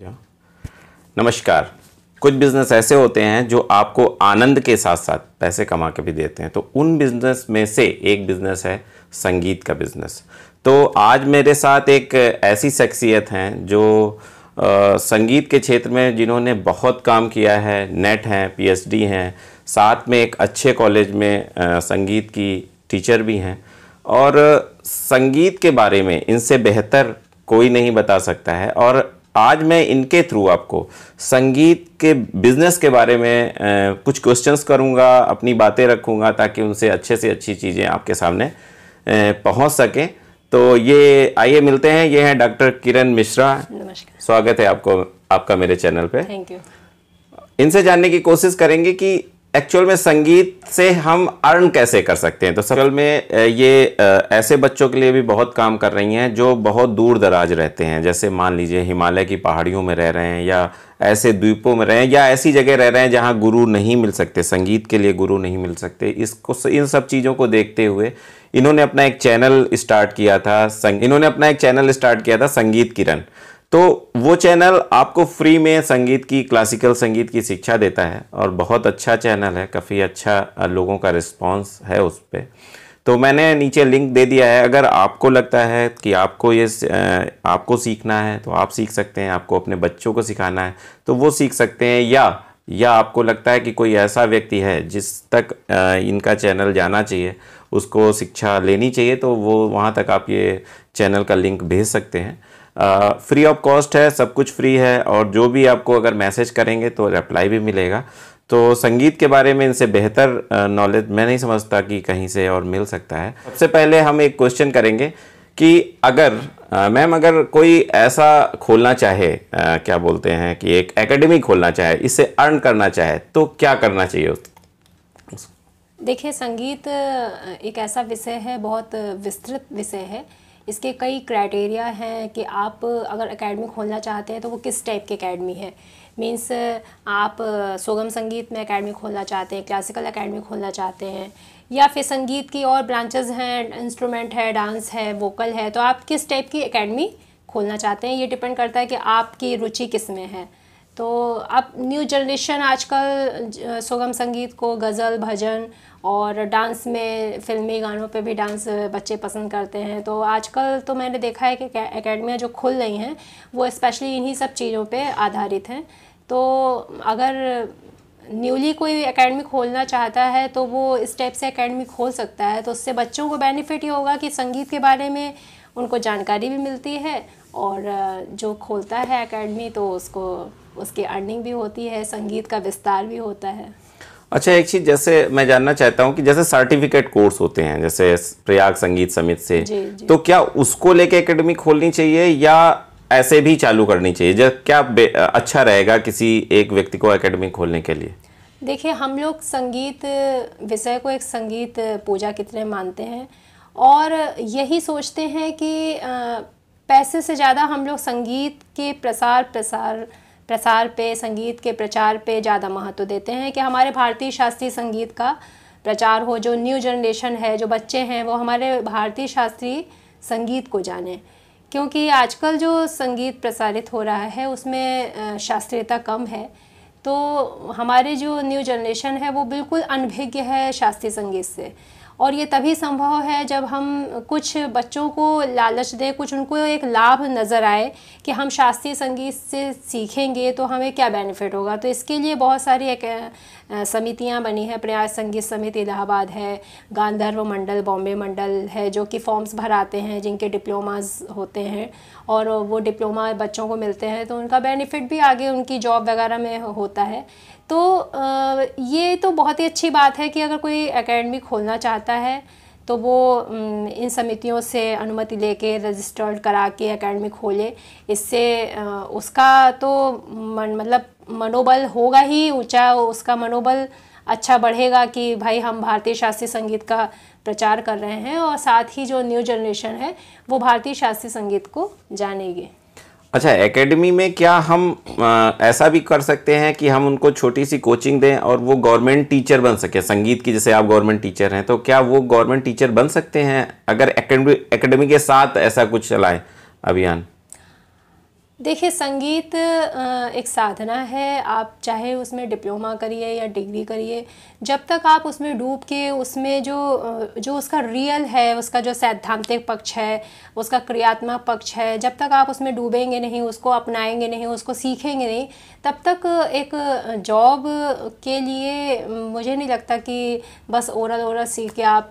जा। नमस्कार। कुछ बिजनेस ऐसे होते हैं जो आपको आनंद के साथ साथ पैसे कमा के भी देते हैं, तो उन बिजनेस में से एक बिजनेस है संगीत का बिजनेस। तो आज मेरे साथ एक ऐसी शख्सियत हैं जो संगीत के क्षेत्र में जिन्होंने बहुत काम किया है, नेट हैं, पीएचडी हैं, साथ में एक अच्छे कॉलेज में संगीत की टीचर भी हैं, और संगीत के बारे में इनसे बेहतर कोई नहीं बता सकता है। और आज मैं इनके थ्रू आपको संगीत के बिजनेस के बारे में कुछ क्वेश्चंस करूंगा, अपनी बातें रखूंगा ताकि उनसे अच्छे से अच्छी चीज़ें आपके सामने पहुंच सकें। तो ये आइए मिलते हैं, ये हैं डॉक्टर किरण मिश्रा। नमस्कार। स्वागत है आपका मेरे चैनल पे। Thank you. इनसे जानने की कोशिश करेंगे कि एक्चुअल में संगीत से हम अर्न कैसे कर सकते हैं। तो असल में ये ऐसे बच्चों के लिए भी बहुत काम कर रही हैं जो बहुत दूर दराज रहते हैं, जैसे मान लीजिए हिमालय की पहाड़ियों में रह रहे हैं, या ऐसे द्वीपों में रहे हैं, या ऐसी जगह रह रहे हैं जहां गुरु नहीं मिल सकते, संगीत के लिए गुरु नहीं मिल सकते। इन सब चीज़ों को देखते हुए इन्होंने अपना एक चैनल स्टार्ट किया था संगीत किरण। तो वो चैनल आपको फ्री में संगीत की, क्लासिकल संगीत की शिक्षा देता है, और बहुत अच्छा चैनल है, काफ़ी अच्छा लोगों का रिस्पांस है उस पर। तो मैंने नीचे लिंक दे दिया है। अगर आपको लगता है कि आपको सीखना है तो आप सीख सकते हैं, आपको अपने बच्चों को सिखाना है तो वो सीख सकते हैं, या आपको लगता है कि कोई ऐसा व्यक्ति है जिस तक इनका चैनल जाना चाहिए, उसको शिक्षा लेनी चाहिए, तो वो वहाँ तक आप ये चैनल का लिंक भेज सकते हैं। फ्री ऑफ कॉस्ट है, सब कुछ फ्री है, और जो भी आपको अगर मैसेज करेंगे तो रिप्लाई भी मिलेगा। तो संगीत के बारे में इनसे बेहतर नॉलेज मैं नहीं समझता कि कहीं से और मिल सकता है। सबसे पहले हम एक क्वेश्चन करेंगे कि अगर मैम, अगर कोई ऐसा खोलना चाहे, क्या बोलते हैं कि एक एकेडमी खोलना चाहे, इससे अर्न करना चाहे, तो क्या करना चाहिए उसको? देखिए, संगीत एक ऐसा विषय है, बहुत विस्तृत विषय है। इसके कई क्राइटेरिया हैं कि आप अगर एकेडमी खोलना चाहते हैं तो वो किस टाइप की एकेडमी है। मीन्स आप सुगम संगीत में एकेडमी खोलना चाहते हैं, क्लासिकल एकेडमी खोलना चाहते हैं, या फिर संगीत की और ब्रांचेस हैं, इंस्ट्रूमेंट है, डांस है, वोकल है, तो आप किस टाइप की एकेडमी खोलना चाहते हैं, ये डिपेंड करता है कि आपकी रुचि किस में है। तो अब न्यू जनरेशन आजकल सुगम संगीत को गज़ल, भजन और डांस में, फिल्मी गानों पे भी डांस बच्चे पसंद करते हैं। तो आजकल तो मैंने देखा है कि एकेडमियाँ जो खुल रही हैं वो स्पेशली इन्हीं सब चीज़ों पे आधारित हैं। तो अगर न्यूली कोई एकेडमी खोलना चाहता है तो वो इस टाइप से एकेडमी खोल सकता है। तो उससे बच्चों को बेनिफिट ये होगा कि संगीत के बारे में उनको जानकारी भी मिलती है, और जो खोलता है एकेडमी तो उसकी अर्निंग भी होती है, संगीत का विस्तार भी होता है। अच्छा, एक चीज़ जैसे मैं जानना चाहता हूँ कि जैसे सर्टिफिकेट कोर्स होते हैं, जैसे प्रयाग संगीत समिति से, जी। तो क्या उसको लेके एकेडमी खोलनी चाहिए या ऐसे भी चालू करनी चाहिए? क्या अच्छा रहेगा किसी एक व्यक्ति को एकेडमी खोलने के लिए? देखिए, हम लोग संगीत विषय को एक संगीत पूजा की तरह मानते हैं, और यही सोचते हैं कि पैसे से ज़्यादा हम लोग संगीत के प्रसार पे, संगीत के प्रचार पे ज़्यादा महत्व देते हैं कि हमारे भारतीय शास्त्रीय संगीत का प्रचार हो। जो न्यू जनरेशन है, जो बच्चे हैं, वो हमारे भारतीय शास्त्रीय संगीत को जाने, क्योंकि आजकल जो संगीत प्रसारित हो रहा है उसमें शास्त्रीयता कम है। तो हमारे जो न्यू जनरेशन है वो बिल्कुल अनभिज्ञ है शास्त्रीय संगीत से, और ये तभी संभव है जब हम कुछ बच्चों को लालच दें, कुछ उनको एक लाभ नज़र आए कि हम शास्त्रीय संगीत से सीखेंगे तो हमें क्या बेनिफिट होगा। तो इसके लिए बहुत सारी समितियां बनी हैं। प्रयाग संगीत समिति इलाहाबाद है, गांधर्व मंडल बॉम्बे मंडल है, जो कि फॉर्म्स भराते हैं, जिनके डिप्लोमास होते हैं, और वो डिप्लोमा बच्चों को मिलते हैं, तो उनका बेनिफिट भी आगे उनकी जॉब वगैरह में होता है। तो ये तो बहुत ही अच्छी बात है कि अगर कोई एकेडमी खोलना चाहता है तो वो इन समितियों से अनुमति लेके रजिस्टर्ड करा के एकेडमी खोले। इससे उसका तो मतलब मनोबल होगा ही ऊंचा, उसका मनोबल अच्छा बढ़ेगा कि भाई हम भारतीय शास्त्रीय संगीत का प्रचार कर रहे हैं, और साथ ही जो न्यू जनरेशन है वो भारतीय शास्त्रीय संगीत को जानेगी। अच्छा, एकेडमी में क्या हम ऐसा भी कर सकते हैं कि हम उनको छोटी सी कोचिंग दें और वो गवर्नमेंट टीचर बन सके संगीत की? जैसे आप गवर्नमेंट टीचर हैं, तो क्या वो गवर्नमेंट टीचर बन सकते हैं अगर एकेडमी के साथ ऐसा कुछ चलाएं अभियान? देखिए, संगीत एक साधना है। आप चाहे उसमें डिप्लोमा करिए या डिग्री करिए, जब तक आप उसमें डूब के उसमें जो उसका रियल है, उसका जो सैद्धांतिक पक्ष है, उसका क्रियात्मक पक्ष है, जब तक आप उसमें डूबेंगे नहीं, उसको अपनाएंगे नहीं, उसको सीखेंगे नहीं, तब तक एक जॉब के लिए मुझे नहीं लगता कि बस ओरल सीख के आप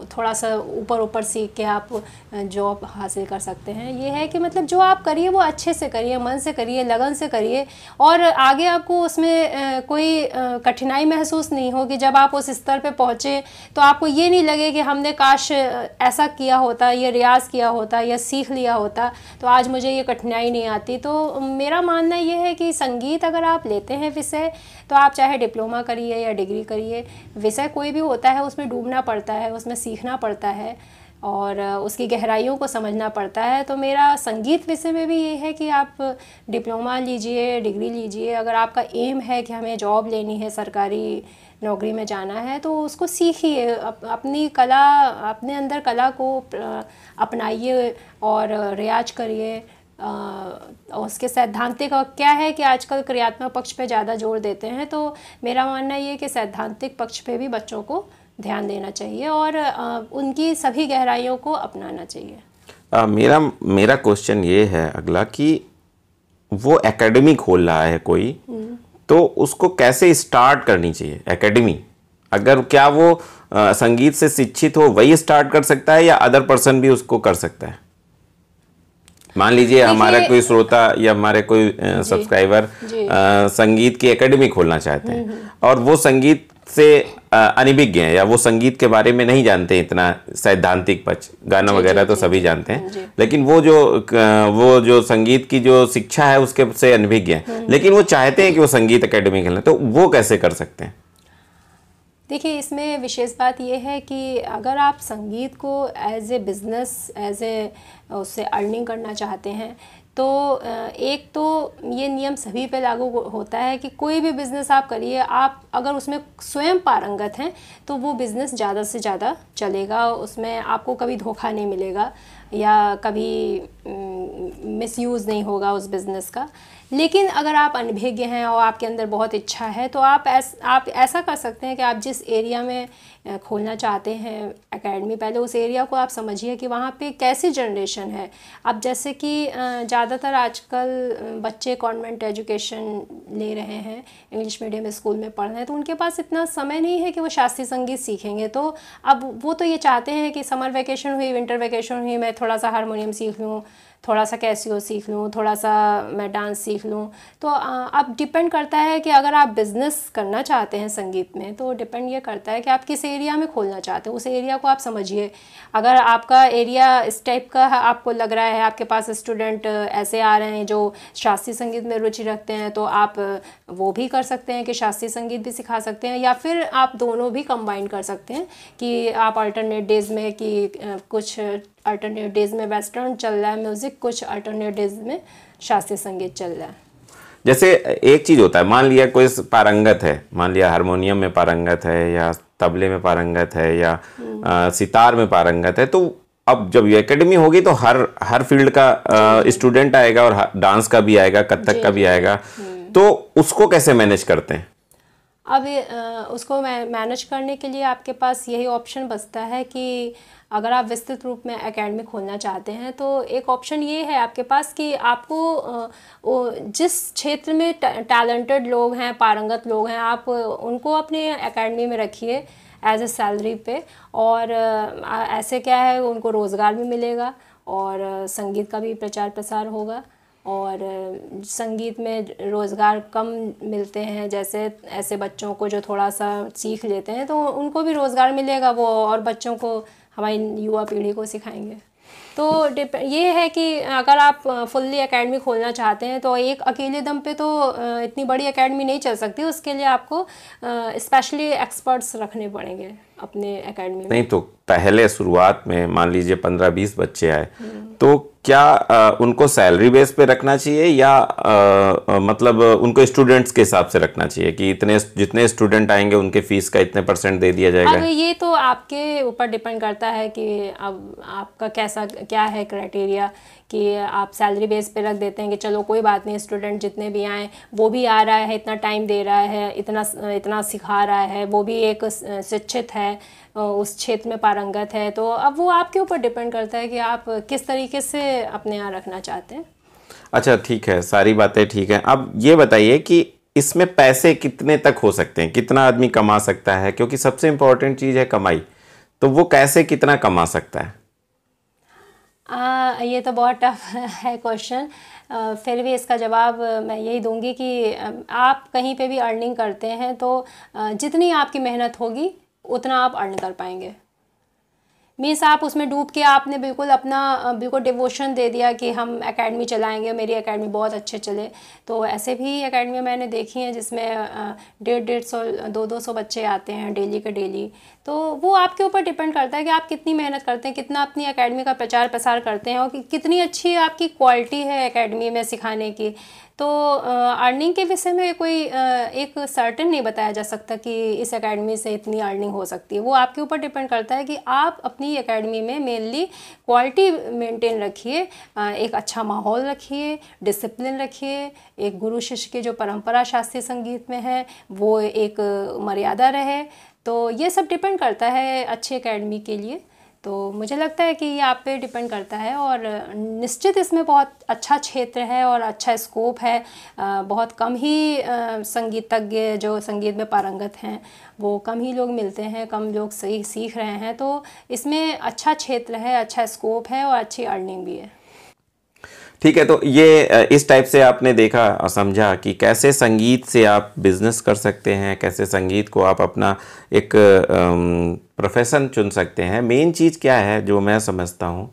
थोड़ा सा ऊपर ऊपर सीख के आप जॉब हासिल कर सकते हैं। ये है कि मतलब जो आप करिए वो अच्छे से करिए, मन से करिए, लगन से करिए, और आगे आपको उसमें कोई कठिनाई महसूस नहीं होगी। जब आप उस स्तर पे पहुँचे तो आपको ये नहीं लगे कि हमने काश ऐसा किया होता, ये रियाज़ किया होता या सीख लिया होता तो आज मुझे ये कठिनाई नहीं आती। तो मेरा मानना ये है कि संगीत अगर आप लेते हैं विषय, तो आप चाहे डिप्लोमा करिए या डिग्री करिए, विषय कोई भी होता है उसमें डूबना पड़ता है, उसमें सीखना पड़ता है और उसकी गहराइयों को समझना पड़ता है। तो मेरा संगीत विषय में भी ये है कि आप डिप्लोमा लीजिए, डिग्री लीजिए। अगर आपका एम है कि हमें जॉब लेनी है, सरकारी नौकरी में जाना है, तो उसको सीखिए, अपनी कला, अपने अंदर कला को अपनाइए और रियाज करिए। उसके सैद्धांतिक और क्या है कि आजकल क्रियात्मक पक्ष पे ज़्यादा जोर देते हैं, तो मेरा मानना ये है कि सैद्धांतिक पक्ष पे भी बच्चों को ध्यान देना चाहिए और उनकी सभी गहराइयों को अपनाना चाहिए। मेरा क्वेश्चन ये है अगला कि वो एकेडमी खोल रहा है कोई, तो उसको कैसे स्टार्ट करनी चाहिए एकेडमी? अगर क्या वो संगीत से शिक्षित हो वही स्टार्ट कर सकता है या अदर पर्सन भी उसको कर सकता है? मान लीजिए हमारा कोई श्रोता या हमारे कोई सब्सक्राइबर संगीत की एकेडमी खोलना चाहते हैं और वो संगीत से अनभिज्ञ हैं या वो संगीत के बारे में नहीं जानते इतना सैद्धांतिक पक्ष, गाना वगैरह तो सभी जानते हैं, लेकिन वो जो संगीत की जो शिक्षा है उसके से अनभिज्ञ हैं, लेकिन वो चाहते हैं कि वो संगीत एकेडमी खेलें, तो वो कैसे कर सकते हैं? देखिए, इसमें विशेष बात यह है कि अगर आप संगीत को as a business, as a उससे अर्निंग करना चाहते हैं, तो एक तो ये नियम सभी पे लागू होता है कि कोई भी बिज़नेस आप करिए, आप अगर उसमें स्वयं पारंगत हैं तो वो बिज़नेस ज़्यादा से ज़्यादा चलेगा, उसमें आपको कभी धोखा नहीं मिलेगा या कभी मिसयूज़ नहीं होगा उस बिज़नेस का। लेकिन अगर आप अनभिज्ञ हैं और आपके अंदर बहुत इच्छा है, तो आप ऐसा कर सकते हैं कि आप जिस एरिया में खोलना चाहते हैं एकेडमी, पहले उस एरिया को आप समझिए कि वहाँ पे कैसी जनरेशन है। अब जैसे कि ज़्यादातर आजकल बच्चे कॉन्वेंट एजुकेशन ले रहे हैं, इंग्लिश मीडियम स्कूल में पढ़ रहे हैं, तो उनके पास इतना समय नहीं है कि वो शास्त्रीय संगीत सीखेंगे। तो अब वो तो ये चाहते हैं कि समर वेकेशन हुई, विंटर वेकेशन हुई, मैं थोड़ा सा हारमोनियम सीख लूँ, थोड़ा सा कैसियो सीख लूँ, थोड़ा सा मैं डांस सीख लूँ। तो अब डिपेंड करता है कि अगर आप बिज़नेस करना चाहते हैं संगीत में, तो डिपेंड ये करता है कि आप किस एरिया में खोलना चाहते हैं, उस एरिया को आप समझिए। अगर आपका एरिया इस टाइप का आपको लग रहा है, आपके पास स्टूडेंट ऐसे आ रहे हैं जो शास्त्रीय संगीत में रुचि रखते हैं, तो आप वो भी कर सकते हैं कि शास्त्रीय संगीत भी सिखा सकते हैं, या फिर आप दोनों भी कंबाइन कर सकते हैं कि आप अल्टरनेट डेज में कि कुछ अल्टरनेट डेज में वेस्टर्न चल रहा है म्यूज़िक, कुछ अल्टरनेट डेज में शास्त्रीय संगीत चल रहा है। जैसे एक चीज़ होता है, मान लिया कोई पारंगत है, मान लिया हारमोनियम में पारंगत है या तबले में पारंगत है या सितार में पारंगत है, तो अब जब ये एकेडमी होगी तो हर फील्ड का स्टूडेंट आएगा और डांस का भी आएगा, कथक का भी आएगा, तो उसको कैसे मैनेज करते हैं? अब उसको मैनेज करने के लिए आपके पास यही ऑप्शन बचता है कि अगर आप विस्तृत रूप में एकेडमी खोलना चाहते हैं, तो एक ऑप्शन ये है आपके पास कि आपको जिस क्षेत्र में टैलेंटेड लोग हैं, पारंगत लोग हैं, आप उनको अपने एकेडमी में रखिए एज ए सैलरी पे, और ऐसे क्या है उनको रोज़गार भी मिलेगा और संगीत का भी प्रचार प्रसार होगा। और संगीत में रोज़गार कम मिलते हैं, जैसे ऐसे बच्चों को जो थोड़ा सा सीख लेते हैं तो उनको भी रोज़गार मिलेगा, वो और बच्चों को, हमारी युवा पीढ़ी को सिखाएंगे। तो ये है कि अगर आप फुल्ली एकेडमी खोलना चाहते हैं तो एक अकेले दम पे तो इतनी बड़ी एकेडमी नहीं चल सकती, उसके लिए आपको स्पेशली एक्सपर्ट्स रखने पड़ेंगे अपने एकेडमी में। नहीं तो पहले शुरुआत में मान लीजिए 15-20 बच्चे आए, तो क्या उनको सैलरी बेस पे रखना चाहिए या मतलब उनको स्टूडेंट्स के हिसाब से रखना चाहिए कि जितने स्टूडेंट आएंगे उनके फीस का इतने % दे दिया जाएगा? अब ये तो आपके ऊपर डिपेंड करता है कि अब आपका क्या है क्राइटेरिया कि आप सैलरी बेस पे रख देते हैं कि चलो कोई बात नहीं, स्टूडेंट जितने भी आएँ, वो भी आ रहा है, इतना टाइम दे रहा है, इतना सिखा रहा है, वो भी एक शिक्षित है, उस क्षेत्र में पारंगत है। तो अब वो आपके ऊपर डिपेंड करता है कि आप किस तरीके से अपने यहाँ रखना चाहते हैं। अच्छा, ठीक है, सारी बातें ठीक है। अब ये बताइए कि इसमें पैसे कितने तक हो सकते हैं, कितना आदमी कमा सकता है, क्योंकि सबसे इम्पोर्टेंट चीज़ है कमाई। तो वो कैसे कितना कमा सकता है? ये तो बहुत टफ है क्वेश्चन। फिर भी इसका जवाब मैं यही दूंगी कि आप कहीं पे भी अर्निंग करते हैं तो जितनी आपकी मेहनत होगी उतना आप अर्न कर पाएंगे। मीन्स आप उसमें डूब के आपने बिल्कुल अपना बिल्कुल डिवोशन दे दिया कि हम एकेडमी चलाएंगे, मेरी एकेडमी बहुत अच्छे चले। तो ऐसे भी एकेडमी मैंने देखी हैं जिसमें 150-150 200 बच्चे आते हैं डेली के डेली। तो वो आपके ऊपर डिपेंड करता है कि आप कितनी मेहनत करते हैं, कितना अपनी एकेडमी का प्रचार प्रसार करते हैं और कितनी अच्छी आपकी क्वालिटी है एकेडमी में सिखाने की। तो अर्निंग के विषय में कोई एक सर्टेन नहीं बताया जा सकता कि इस एकेडमी से इतनी अर्निंग हो सकती है। वो आपके ऊपर डिपेंड करता है कि आप अपनी एकेडमी में मेनली क्वालिटी मेंटेन रखिए, एक अच्छा माहौल रखिए, डिसिप्लिन रखिए, एक गुरु शिष्य की जो परंपरा शास्त्रीय संगीत में है वो एक मर्यादा रहे। तो ये सब डिपेंड करता है अच्छी एकेडमी के लिए। तो मुझे लगता है कि ये आप पे डिपेंड करता है और निश्चित इसमें बहुत अच्छा क्षेत्र है और अच्छा स्कोप है। बहुत कम ही संगीतज्ञ जो संगीत में पारंगत हैं वो कम ही लोग मिलते हैं, कम लोग सही सीख रहे हैं। तो इसमें अच्छा क्षेत्र है, अच्छा स्कोप है और अच्छी अर्निंग भी है। ठीक है, तो ये इस टाइप से आपने देखा और समझा कि कैसे संगीत से आप बिजनेस कर सकते हैं, कैसे संगीत को आप अपना एक प्रोफेशन चुन सकते हैं। मेन चीज़ क्या है जो मैं समझता हूँ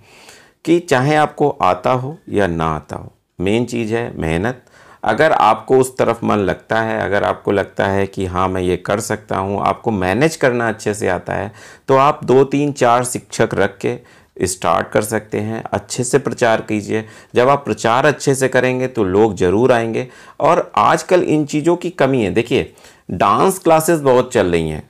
कि चाहे आपको आता हो या ना आता हो, मेन चीज़ है मेहनत। अगर आपको उस तरफ मन लगता है, अगर आपको लगता है कि हाँ मैं ये कर सकता हूँ, आपको मैनेज करना अच्छे से आता है, तो आप 2-3-4 शिक्षक रख के स्टार्ट कर सकते हैं। अच्छे से प्रचार कीजिए। जब आप प्रचार अच्छे से करेंगे तो लोग ज़रूर आएंगे। और आजकल इन चीज़ों की कमी है। देखिए, डांस क्लासेस बहुत चल रही हैं,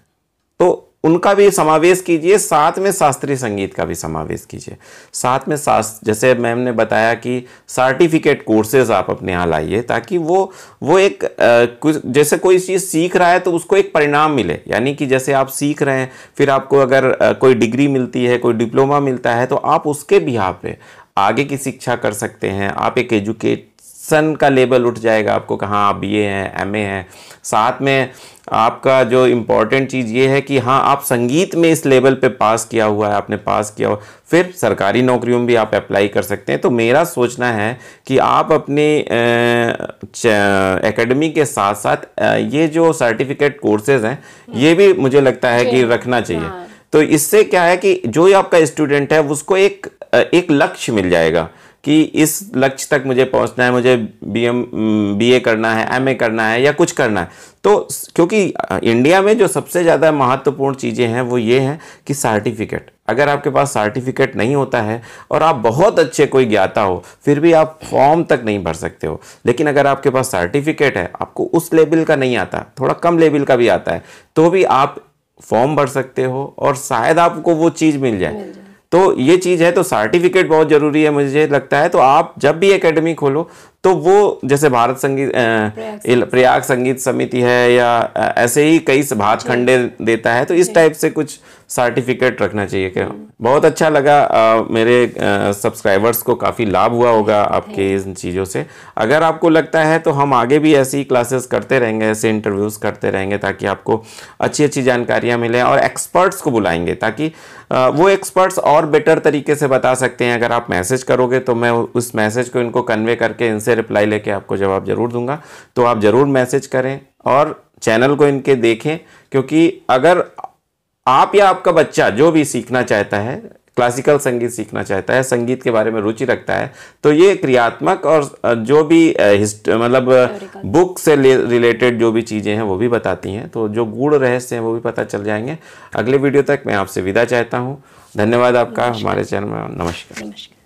तो उनका भी समावेश कीजिए, साथ में शास्त्रीय संगीत का भी समावेश कीजिए। साथ में जैसे मैम ने बताया कि सर्टिफिकेट कोर्सेज आप अपने यहाँ लाइए, ताकि वो एक जैसे कोई चीज़ सीख रहा है तो उसको एक परिणाम मिले। यानी कि जैसे आप सीख रहे हैं, फिर आपको अगर कोई डिग्री मिलती है, कोई डिप्लोमा मिलता है, तो आप उसके बिहाफ पे आगे की शिक्षा कर सकते हैं। आप एक एजुकेशन का लेवल उठ जाएगा आपको, कहाँ आप BA हैं, MA हैं। साथ में आपका जो इम्पॉर्टेंट चीज़ ये है कि हाँ आप संगीत में इस लेवल पे पास किया हुआ है, आपने पास किया हो, फिर सरकारी नौकरियों में भी आप अप्लाई कर सकते हैं। तो मेरा सोचना है कि आप अपने एकेडमी के साथ साथ ये जो सर्टिफिकेट कोर्सेज हैं ये भी मुझे लगता है कि रखना चाहिए। तो इससे क्या है कि जो आपका स्टूडेंट है उसको एक लक्ष्य मिल जाएगा कि इस लक्ष्य तक मुझे पहुंचना है, मुझे BA करना है, MA करना है या कुछ करना है। तो क्योंकि इंडिया में जो सबसे ज़्यादा महत्वपूर्ण चीज़ें हैं वो ये हैं कि सर्टिफिकेट। अगर आपके पास सर्टिफिकेट नहीं होता है और आप बहुत अच्छे कोई ज्ञाता हो, फिर भी आप फॉर्म तक नहीं भर सकते हो। लेकिन अगर आपके पास सर्टिफिकेट है, आपको उस लेवल का नहीं आता, थोड़ा कम लेवल का भी आता है, तो भी आप फॉर्म भर सकते हो और शायद आपको वो चीज़ मिल जाए। तो ये चीज़ है। तो सर्टिफिकेट बहुत ज़रूरी है मुझे लगता है। तो आप जब भी एकेडमी खोलो तो वो जैसे भारत संगीत प्रयाग संगीत समिति है या ऐसे ही कई भात खंडे देता है, तो इस टाइप से कुछ सर्टिफिकेट रखना चाहिए। क्या बहुत अच्छा लगा। मेरे सब्सक्राइबर्स को काफ़ी लाभ हुआ होगा आपके इन चीज़ों से। अगर आपको लगता है तो हम आगे भी ऐसी क्लासेस करते रहेंगे, ऐसे इंटरव्यूज़ करते रहेंगे, ताकि आपको अच्छी अच्छी जानकारियाँ मिलें और एक्सपर्ट्स को बुलाएंगे ताकि वो एक्सपर्ट्स और बेटर तरीके से बता सकते हैं। अगर आप मैसेज करोगे तो मैं उस मैसेज को इनको कन्वे करके इनसे रिप्लाई लेके आपको जवाब जरूर दूंगा। तो आप ज़रूर मैसेज करें और चैनल को इनके देखें, क्योंकि अगर आप या आपका बच्चा जो भी सीखना चाहता है, क्लासिकल संगीत सीखना चाहता है, संगीत के बारे में रुचि रखता है, तो ये क्रियात्मक और जो भी मतलब बुक से रिलेटेड जो भी चीज़ें हैं वो भी बताती हैं। तो जो गूढ़ रहस्य हैं वो भी पता चल जाएंगे। अगले वीडियो तक मैं आपसे विदा चाहता हूँ। धन्यवाद आपका हमारे चैनल में। नमस्कार।